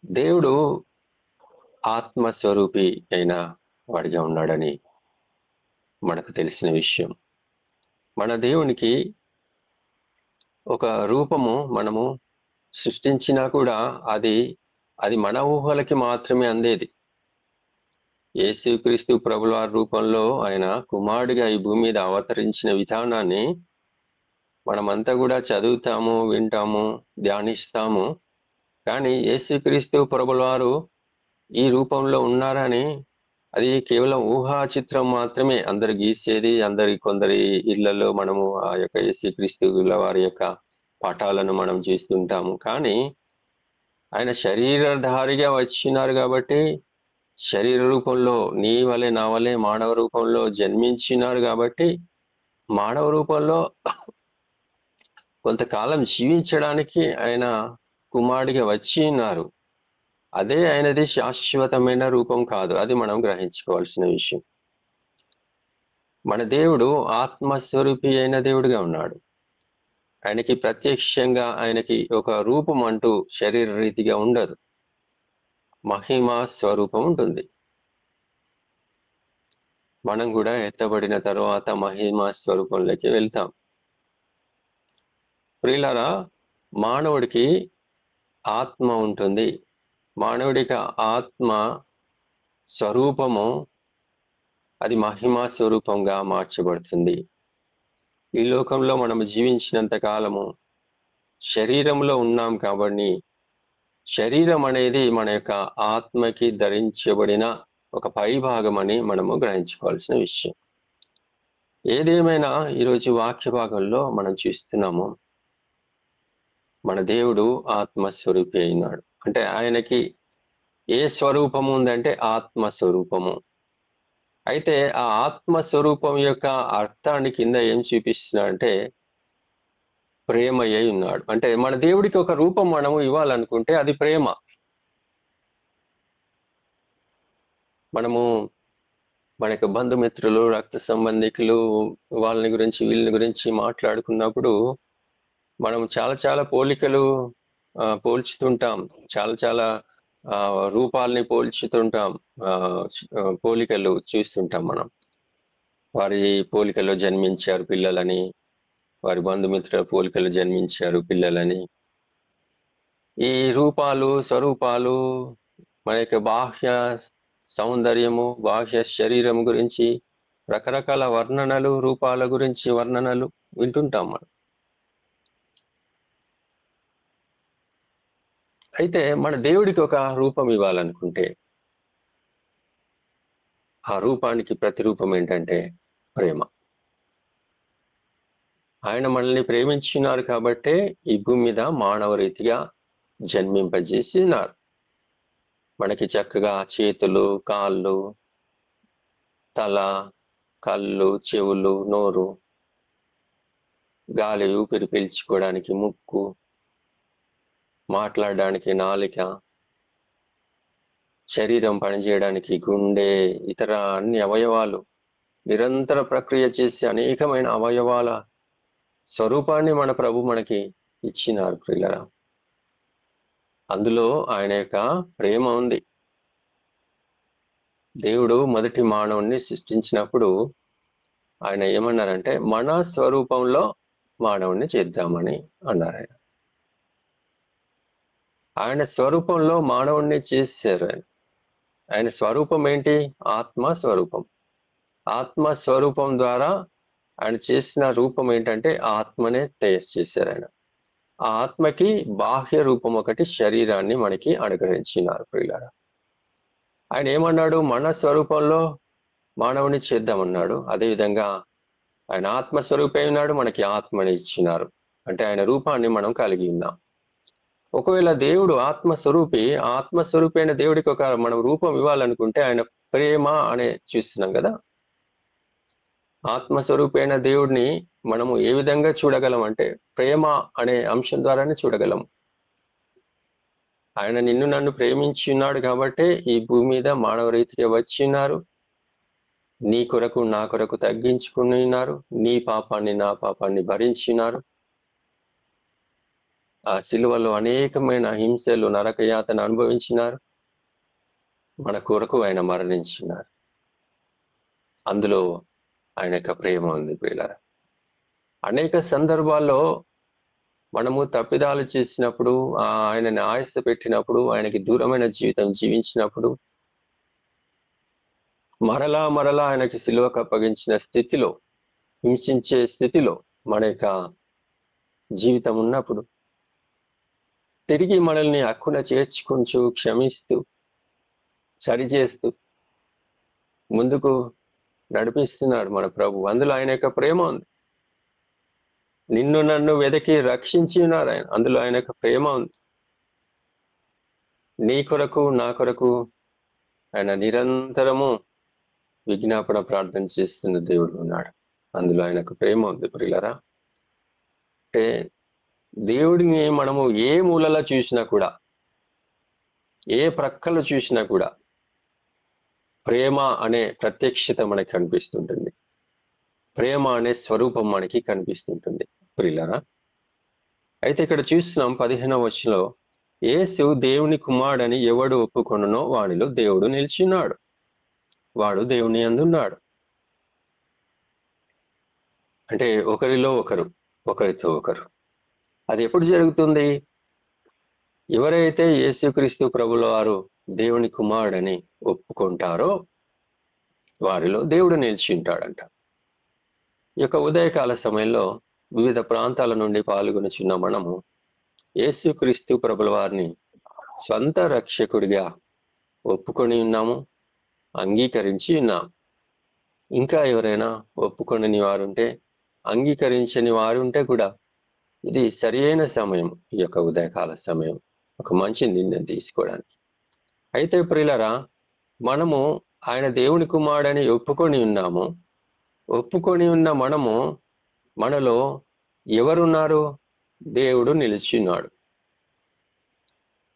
దేవుడు ఆత్మస్వరూపి అయిన వాడిగా ఉన్నాడని మనకు తెలిసిన విషయం. మన దేవునికి ఒక రూపము మనము సృష్టించినా కూడా అది మన ఊహలకి మాత్రమే అందేది. యేసుక్రీస్తు ప్రభువారి రూపంలో ఆయన కుమారుడిగా ఈ భూమి మీద అవతరించిన విధానాన్ని మనమంతా కూడా చదువుతాము, వింటాము, ధ్యానిస్తాము. కానీ యేసుక్రీస్తు ప్రభువారు ఈ రూపంలో ఉన్నారని అది కేవలం ఊహా చిత్రం మాత్రమే. అందరు గీసేది, కొందరి ఇళ్లలో మనము ఆ యొక్క యేసుక్రీస్తుల వారి యొక్క పటాలను మనం చూస్తుంటాము. కానీ ఆయన శరీరధారిగా వచ్చినారు కాబట్టి, శరీర రూపంలో నీ వలె నా వలె మానవ రూపంలో జన్మించినారు కాబట్టి, మానవ రూపంలో కొంతకాలం జీవించడానికి ఆయన కుమారుడిగా వచ్చి ఉన్నారు. అదే ఆయనది శాశ్వతమైన రూపం కాదు. అది మనం గ్రహించుకోవాల్సిన విషయం. మన దేవుడు ఆత్మస్వరూపి అయిన దేవుడిగా ఉన్నాడు. ఆయనకి ప్రత్యక్షంగా ఆయనకి ఒక రూపం అంటూ శరీర రీతిగా ఉండదు. మహిమా స్వరూపం ఉంటుంది. మనం కూడా ఎత్తబడిన తరువాత మహిమా స్వరూపంలోకి వెళ్తాం. ప్రియులారా, మానవుడికి ఆత్మ ఉంటుంది. మానవుడికి ఆత్మ స్వరూపము అది మహిమా స్వరూపంగా మార్చబడుతుంది. ఈ లోకంలో మనం జీవించినంత కాలము శరీరంలో ఉన్నాం కాబట్టి, శరీరం అనేది మన యొక్క ఆత్మకి ధరించబడిన ఒక పైభాగం అని మనము గ్రహించుకోవాల్సిన విషయం. ఏదేమైనా ఈరోజు వాక్య భాగంలో మనం చూస్తున్నాము, మన దేవుడు ఆత్మస్వరూపి అయినాడు. అంటే ఆయనకి ఏ స్వరూపము ఉందంటే ఆత్మస్వరూపము. అయితే ఆ ఆత్మస్వరూపం యొక్క అర్థాన్ని కింద ఏం చూపిస్తున్నాడంటే ప్రేమ అయి ఉన్నాడు. అంటే మన దేవుడికి ఒక రూపం మనము ఇవ్వాలనుకుంటే అది ప్రేమ. మనము మన యొక్క బంధుమిత్రులు, రక్త సంబంధికులు, వాళ్ళని గురించి వీళ్ళని గురించి మాట్లాడుకున్నప్పుడు మనం చాలా పోలికలు పోల్చుతుంటాం. చాలా రూపాలని పోల్చుతుంటాం. పోలికలు చూస్తుంటాం మనం. వారి పోలికలో జన్మించారు పిల్లలని, వారి బంధుమిత్రుల పోలికలు జన్మించారు పిల్లలని. ఈ రూపాలు, స్వరూపాలు మన యొక్క బాహ్య సౌందర్యము, బాహ్య శరీరం గురించి రకరకాల వర్ణనలు, రూపాల గురించి వర్ణనలు వింటుంటాం మనం. అయితే మన దేవుడికి ఒక రూపం ఇవ్వాలనుకుంటే ఆ రూపానికి ప్రతిరూపం ఏంటంటే ప్రేమ. ఆయన మనల్ని ప్రేమించినారు కాబట్టే ఈ భూమి మీద మానవ రీతిగా జన్మింపజేసినారు. మనకి చక్కగా చేతులు, కాళ్ళు, తల, కళ్ళు, చెవులు, నోరు, గాలి ఊపిరి పీల్చుకోవడానికి ముక్కు, మాట్లాడడానికి నాలిక, శరీరం పనిచేయడానికి గుండె, ఇతర అన్ని అవయవాలు, నిరంతర ప్రక్రియ చేసే అనేకమైన అవయవాల స్వరూపాన్ని మన ప్రభు మనకి ఇచ్చినారు ప్రియులరా. అందులో ఆయన యొక్క ప్రేమ ఉంది. దేవుడు మొదటి మానవుణ్ణి సృష్టించినప్పుడు ఆయన ఏమన్నారంటే మన స్వరూపంలో మానవుణ్ణి చేద్దామని అన్నారు. ఆయన స్వరూపంలో మానవుణ్ణి చేశారు. ఆయన స్వరూపం ఏంటి? ఆత్మ స్వరూపం. ఆత్మ స్వరూపం ద్వారా ఆయన చేసిన రూపం ఏంటంటే ఆత్మనే తయారు చేశారు ఆయన. ఆ ఆత్మకి బాహ్య రూపం ఒకటి శరీరాన్ని మనకి అనుగ్రహించినారు ప్రియులారా. ఆయన ఏమన్నాడు? మన స్వరూపంలో మానవుని చేద్దామన్నాడు. అదేవిధంగా ఆయన ఆత్మస్వరూపై ఉన్నాడు, మనకి ఆత్మని ఇచ్చినారు. అంటే ఆయన రూపాన్ని మనం కలిగి ఉన్నాం. ఒకవేళ దేవుడు ఆత్మస్వరూపి అయిన దేవుడికి ఒక మనం రూపం ఇవ్వాలనుకుంటే ఆయన ప్రేమ అనే చూస్తున్నాం కదా. ఆత్మస్వరూపి అయిన దేవుడిని మనము ఏ విధంగా చూడగలం అంటే ప్రేమ అనే అంశం ద్వారానే చూడగలం. ఆయన నిన్ను నన్ను ప్రేమించి ఉన్నాడు కాబట్టే ఈ భూమి మీద మానవ రీతిగా వచ్చి ఉన్నారు. నీ కొరకు నా కొరకు తగ్గించుకుని ఉన్నారు. నీ పాపాన్ని నా పాపాన్ని భరించినారు. ఆ సిలువలో అనేకమైన హింసలు, నరకయాతన అనుభవించినారు. మన కొరకు ఆయన మరణించినారు. అందులో ఆయన యొక్క ప్రేమ ఉంది ప్రియులారా. అనేక సందర్భాల్లో మనము తప్పిదాలు చేసినప్పుడు, ఆయనని ఆయాస పెట్టినప్పుడు, ఆయనకి దూరమైన జీవితం జీవించినప్పుడు, మరలా మరలా ఆయనకి సిలువకు అప్పగించిన స్థితిలో, హింసించే స్థితిలో మన యొక్క జీవితం ఉన్నప్పుడు, తిరిగి మనల్ని హక్కున చేర్చుకుంటూ, క్షమిస్తూ, సరిచేస్తూ ముందుకు నడిపిస్తున్నాడు మన ప్రభు. అందులో ఆయన యొక్క ప్రేమ ఉంది. నిన్ను నన్ను వెతికి రక్షించి ఉన్నారు ఆయన. అందులో ఆయన యొక్క ప్రేమ ఉంది. నీ కొరకు, నా కొరకు ఆయన నిరంతరము విజ్ఞాపన ప్రార్థన చేస్తున్న దేవుడు ఉన్నాడు. అందులో ఆయనకు ప్రేమ ఉంది ప్రియులారా. అంటే దేవుడిని మనము ఏ మూలలో చూసినా కూడా, ఏ ప్రక్కలు చూసినా కూడా ప్రేమ అనే ప్రత్యక్షత మనకి కనిపిస్తుంటుంది. ప్రేమ అనే స్వరూపం మనకి కనిపిస్తుంటుంది ప్రియులారా. అయితే ఇక్కడ చూస్తున్నాం 15వ వచనంలో, యేసు దేవుని కుమారుడని ఎవడు ఒప్పుకొనునో వానిలో దేవుడు నిలిచినాడు, వాడు దేవుని యందున్నాడు. అంటే ఒకరిలో ఒకరు, ఒకరితో ఒకరు. అది ఎప్పుడు జరుగుతుంది? ఎవరైతే యేసుక్రీస్తు ప్రభుల వారు దేవుని కుమారుడని ఒప్పుకుంటారో వారిలో దేవుడు నిలిచి ఉంటాడంట. ఈ యొక్క ఉదయకాల సమయంలో వివిధ ప్రాంతాల నుండి పాల్గొనుచున్న మనము యేసుక్రీస్తు ప్రభుల వారిని స్వంత రక్షకుడిగా ఒప్పుకొని ఉన్నాము, అంగీకరించి ఉన్నాం. ఇంకా ఎవరైనా ఒప్పుకొనని వారుంటే, అంగీకరించని వారుంటే కూడా ఇది సరియైన సమయం, ఈ యొక్క ఉదయకాల సమయం ఒక మంచి నిర్ణయం తీసుకోవడానికి. అయితే ప్రియులారా, మనము ఆయన దేవుని కుమారుడని ఒప్పుకొని ఉన్నాము. ఒప్పుకొని ఉన్న మనము, మనలో ఎవరున్నారు? దేవుడు నిలిచి ఉన్నాడు.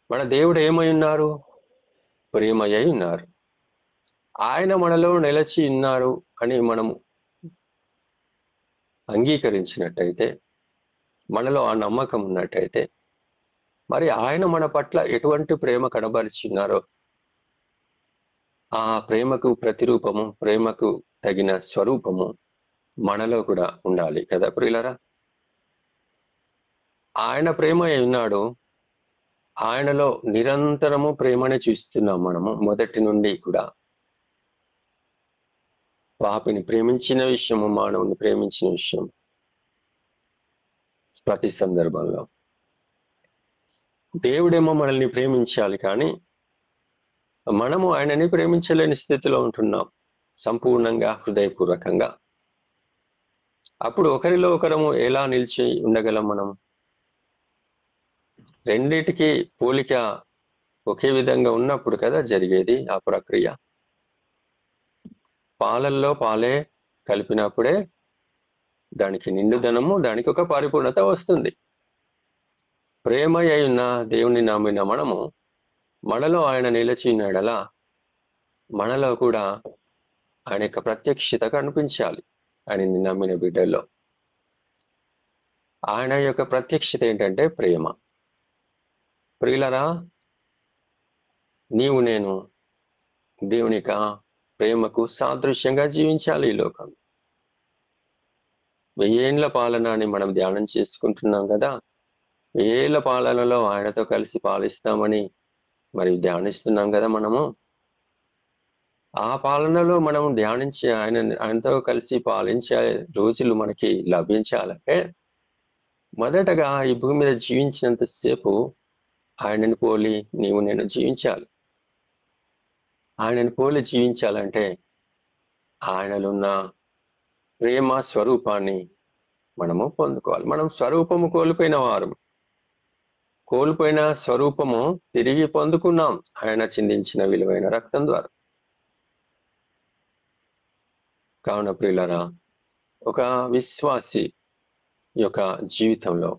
మన దేవుడు ఏమై ఉన్నారు? ప్రేమయ్య ఉన్నారు. ఆయన మనలో నిలిచి ఉన్నారు అని మనము అంగీకరించినట్టయితే, మనలో ఆ నమ్మకం ఉన్నట్టయితే, మరి ఆయన మన పట్ల ఎటువంటి ప్రేమ కనబరిచినారో ఆ ప్రేమకు ప్రతిరూపము, ప్రేమకు తగిన స్వరూపము మనలో కూడా ఉండాలి కదా ప్రియులారా. ఆయన ప్రేమ ఉన్నాడు. ఆయనలో నిరంతరము ప్రేమనే చూస్తున్నాం మనము మొదటి నుండి కూడా. పాపిని ప్రేమించిన విషయము, మానవుని ప్రేమించిన విషయం ప్రతి సందర్భంలో. దేవుడేమో మనల్ని ప్రేమించాలి, కానీ మనము ఆయనని ప్రేమించలేని స్థితిలో ఉంటున్నాం సంపూర్ణంగా, హృదయపూర్వకంగా. అప్పుడు ఒకరిలో ఒకరము ఎలా నిలిచి ఉండగలం మనం? రెండిటికి పోలిక ఒకే విధంగా ఉన్నప్పుడు కదా జరిగేది ఆ ప్రక్రియ. పాలల్లో పాలే కలిపినప్పుడే దానికి నిండుదనము, దానికి ఒక పరిపూర్ణత వస్తుంది. ప్రేమ అయి దేవుని నమ్మిన మనము, మనలో ఆయన నిలిచి ఉన్నాడలా మనలో కూడా ఆయన యొక్క ప్రత్యక్షత కనిపించాలి. ఆయనని నమ్మిన బిడ్డల్లో ఆయన యొక్క ప్రత్యక్షత ఏంటంటే ప్రేమ. ప్రియులరా, నీవు నేను దేవుని యొక్క ప్రేమకు సాదృశ్యంగా జీవించాలి ఈ లోకం. 1000 ఏండ్ల పాలన అని మనం ధ్యానం చేసుకుంటున్నాం కదా. 1000 ఏళ్ల పాలనలో ఆయనతో కలిసి పాలిస్తామని మరి ధ్యానిస్తున్నాం కదా మనము. ఆ పాలనలో మనం ధ్యానించి ఆయనతో కలిసి పాలించే రోజులు మనకి లభించాలంటే, మొదటగా ఈ భూమి మీద జీవించినంతసేపు ఆయనని పోలి నీవు నేను జీవించాలి. ఆయనని పోలి జీవించాలంటే ఆయనలో ఉన్న ప్రేమ స్వరూపాన్ని మనము పొందుకోవాలి. మనం స్వరూపము కోల్పోయిన వారు, కోల్పోయిన స్వరూపము తిరిగి పొందుకున్నాం ఆయన చిందించిన విలువైన రక్తం ద్వారా. కావున ప్రియులారా, ఒక విశ్వాసి యొక్క జీవితంలో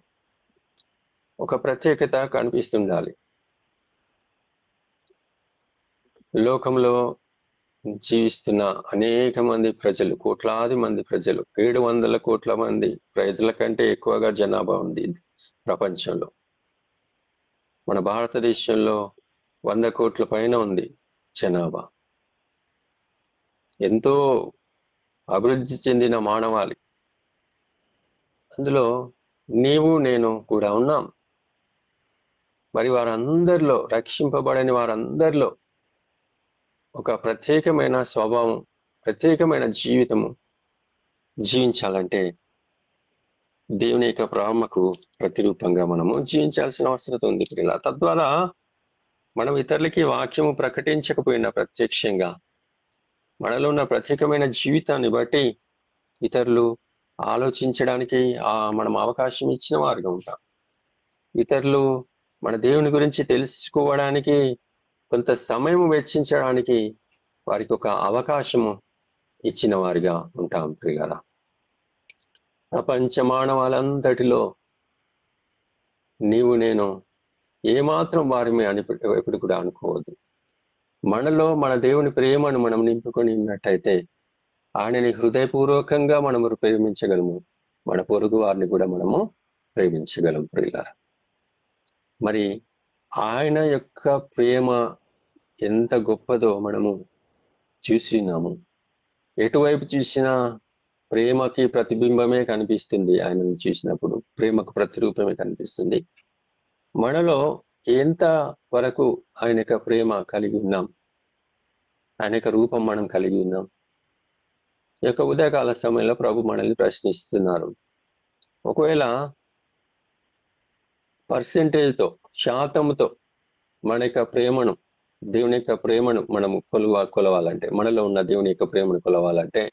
ఒక ప్రత్యేకత కనిపిస్తుండాలి. లోకంలో జీవిస్తున్న అనేక మంది ప్రజలు, కోట్లాది మంది ప్రజలు, 700 కోట్ల మంది ప్రజల కంటే ఎక్కువగా జనాభా ఉంది ప్రపంచంలో. మన భారతదేశంలో 100 కోట్ల పైన ఉంది జనాభా. ఎంతో అభివృద్ధి చెందిన మానవాళి. అందులో నీవు నేను కూడా ఉన్నాం. మరి వారందరిలో, రక్షింపబడని వారందరిలో ఒక ప్రత్యేకమైన స్వభావం, ప్రత్యేకమైన జీవితము జీవించాలంటే దేవుని యొక్క ప్రేమకు ప్రతిరూపంగా మనము జీవించాల్సిన అవసరం ఉంది ప్రియుల. తద్వారా మనం ఇతరులకి వాక్యము ప్రకటించకపోయినా ప్రత్యక్షంగా మనలో ఉన్న ప్రత్యేకమైన జీవితాన్ని బట్టి ఇతరులు ఆలోచించడానికి మనం అవకాశం ఇచ్చిన వారుగా ఉంటాం. ఇతరులు మన దేవుని గురించి తెలుసుకోవడానికి కొంత సమయం వెచ్చించడానికి వారికి ఒక అవకాశము ఇచ్చిన వారిగా ఉంటాం ప్రియులారా. ప్రపంచ మానవాళంతటిలో నీవు నేను ఏమాత్రం వారిని ఎప్పుడు కూడా అనుకోవద్దు. మనలో మన దేవుని ప్రేమను మనం నింపుకొని ఉన్నట్టయితే ఆయనని హృదయపూర్వకంగా మనము ప్రేమించగలము. మన పొరుగు వారిని కూడా మనము ప్రేమించగలం ప్రియులారా. మరి ఆయన యొక్క ప్రేమ ఎంత గొప్పదో మనము చూసినాము. ఎటువైపు చూసినా ప్రేమకి ప్రతిబింబమే కనిపిస్తుంది. ఆయనను చూసినప్పుడు ప్రేమకు ప్రతిరూపమే కనిపిస్తుంది. మనలో ఎంత వరకు ఆయన యొక్క ప్రేమ కలిగి ఉన్నాం, ఆయన యొక్క రూపం మనం కలిగి ఉన్నాం. ఈ యొక్క ఉదయకాల సమయంలో ప్రభు మనల్ని ప్రశ్నిస్తున్నారు. ఒకవేళ పర్సెంటేజ్తో, శాతంతో మన యొక్క ప్రేమను, దేవుని యొక్క ప్రేమను మనము కొలవాలంటే, మనలో ఉన్న దేవుని యొక్క ప్రేమను కొలవాలంటే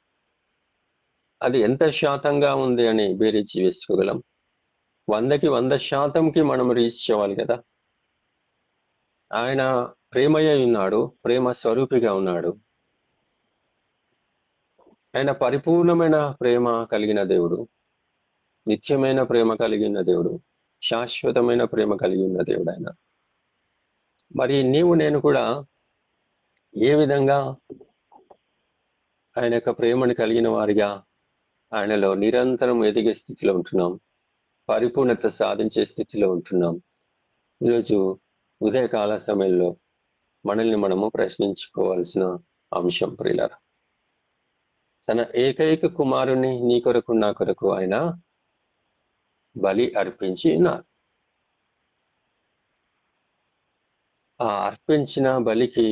అది ఎంత శాతంగా ఉంది అని బేరీచి వేసుకోగలం. 100కి 100% మనం రీచ్ చేయాలి కదా. ఆయన ప్రేమయ్య ఉన్నాడు, ప్రేమ స్వరూపిగా ఉన్నాడు. ఆయన పరిపూర్ణమైన ప్రేమ కలిగిన దేవుడు, నిత్యమైన ప్రేమ కలిగిన దేవుడు, శాశ్వతమైన ప్రేమ కలిగి ఉన్న దేవుడు ఆయన. మరి నీవు నేను కూడా ఏ విధంగా ఆయన యొక్క ప్రేమను కలిగిన వారిగా ఆయనలో నిరంతరం ఎదిగే స్థితిలో ఉంటున్నాం, పరిపూర్ణత సాధించే స్థితిలో ఉంటున్నాం. ఈరోజు ఉదయకాల సమయంలో మనల్ని మనము ప్రశ్నించుకోవాల్సిన అంశం ప్రియులారా. తన ఏకైక కుమారుని నీ కొరకు నా కొరకు ఆయన బలి అర్పించి ఉన్నారు. ఆ అర్పించిన బలికి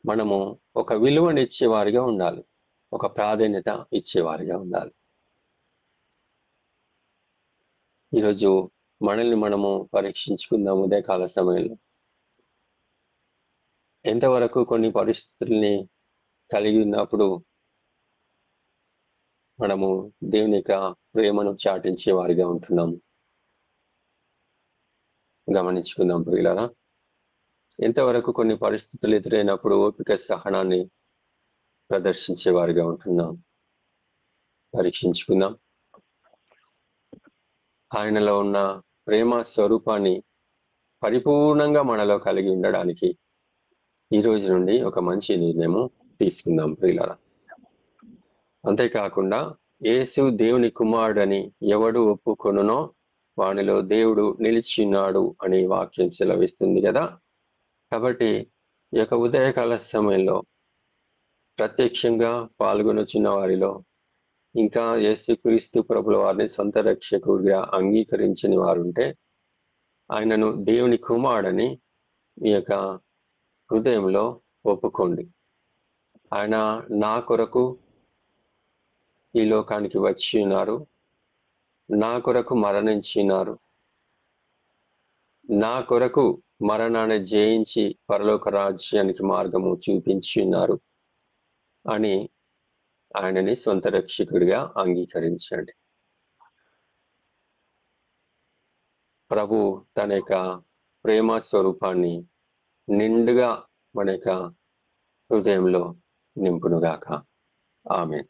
మనము ఒక విలువనిచ్చేవారిగా ఉండాలి, ఒక ప్రాధాన్యత ఇచ్చేవారిగా ఉండాలి. ఈరోజు మనల్ని మనము పరీక్షించుకుందాం. ఉదయకాల సమయంలో ఎంతవరకు కొన్ని పరిస్థితుల్ని కలిగి ఉన్నప్పుడు మనము దేవుని యొక్క ప్రేమను చాటించే వారిగా ఉంటున్నాము గమనించుకుందాం ప్రియులారా. ఎంతవరకు కొన్ని పరిస్థితులు ఎదురైనప్పుడు ఓపిక సహనాన్ని ప్రదర్శించే వారిగా ఉంటున్నాం పరీక్షించుకుందాం. ఆయనలో ఉన్న ప్రేమ స్వరూపాన్ని పరిపూర్ణంగా మనలో కలిగి ఉండడానికి ఈ రోజు నుండి ఒక మంచి నిర్ణయం తీసుకుందాం ప్రియులారా. అంతేకాకుండా యేసు దేవుని కుమారుడని ఎవడు ఒప్పుకొనునో వానిలో దేవుడు నిలిచిన్నాడు అని వాక్యం సెలవిస్తుంది కదా. కాబట్టి ఈ యొక్క ఉదయకాల సమయంలో ప్రత్యక్షంగా పాల్గొనొచ్చిన వారిలో ఇంకా యేసుక్రీస్తు ప్రభుల వారిని సొంత రక్షకుడిగా అంగీకరించని వారుంటే ఆయనను దేవుని కుమారుడని మీ యొక్క హృదయంలో ఒప్పుకోండి. ఆయన నా కొరకు ఈ లోకానికి వచ్చి ఉన్నారు, నా కొరకు మరణించినారు, నా కొరకు మరణాన్ని జయించి పరలోక రాజ్యానికి మార్గము చూపించి ఉన్నారు అని ఆయనని సొంత రక్షకుడిగా అంగీకరించండి. ప్రభు తన యొక్క ప్రేమ స్వరూపాన్ని నిండుగా మన యొక్క హృదయంలో నింపునుగాక. ఆమేన్.